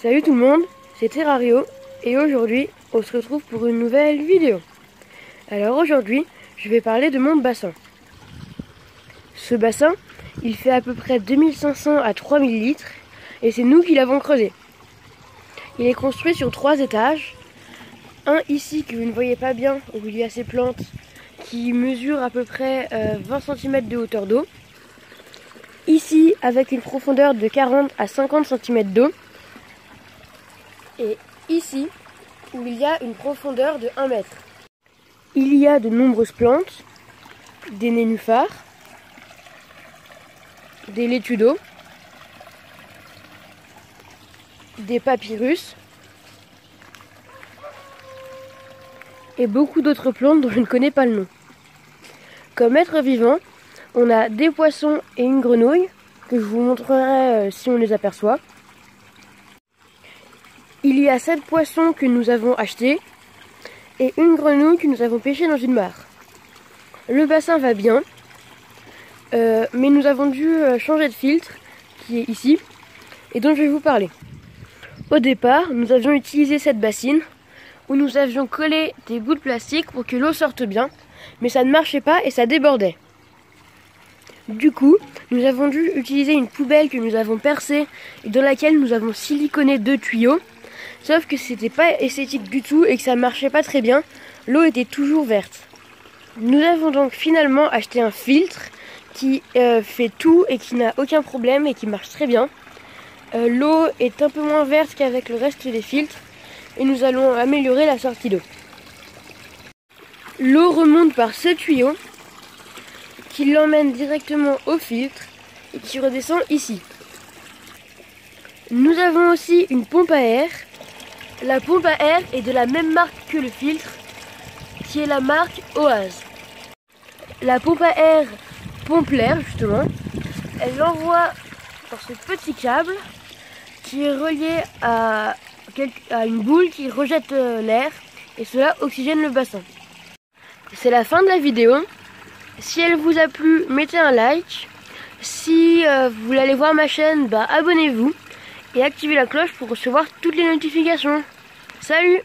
Salut tout le monde, c'est Terrario et aujourd'hui on se retrouve pour une nouvelle vidéo. Alors aujourd'hui je vais parler de mon bassin. Ce bassin il fait à peu près 2500 à 3000 litres et c'est nous qui l'avons creusé. Il est construit sur 3 étages. Un ici que vous ne voyez pas bien où il y a ces plantes qui mesurent à peu près 20 cm de hauteur d'eau. Ici avec une profondeur de 40 à 50 cm d'eau. Et ici, où il y a une profondeur de 1 mètre. Il y a de nombreuses plantes, des nénuphars, des laitues d'eau, des papyrus et beaucoup d'autres plantes dont je ne connais pas le nom. Comme être vivant, on a des poissons et une grenouille que je vous montrerai si on les aperçoit. Il y a 7 poissons que nous avons achetés et une grenouille que nous avons pêchée dans une mare. Le bassin va bien, mais nous avons dû changer de filtre qui est ici et dont je vais vous parler. Au départ, nous avions utilisé cette bassine où nous avions collé des bouts de plastique pour que l'eau sorte bien, mais ça ne marchait pas et ça débordait. Du coup, nous avons dû utiliser une poubelle que nous avons percée et dans laquelle nous avons siliconé 2 tuyaux. Sauf que c'était pas esthétique du tout et que ça marchait pas très bien. L'eau était toujours verte. Nous avons donc finalement acheté un filtre qui fait tout et qui n'a aucun problème et qui marche très bien. L'eau est un peu moins verte qu'avec le reste des filtres et nous allons améliorer la sortie d'eau. L'eau remonte par ce tuyau qui l'emmène directement au filtre et qui redescend ici. Nous avons aussi une pompe à air. La pompe à air est de la même marque que le filtre, qui est la marque Oase. La pompe à air pompe l'air justement. Elle l'envoie par ce petit câble qui est relié à une boule qui rejette l'air et cela oxygène le bassin. C'est la fin de la vidéo. Si elle vous a plu, mettez un like. Si vous voulez aller voir ma chaîne, abonnez-vous. Et activez la cloche pour recevoir toutes les notifications. Salut!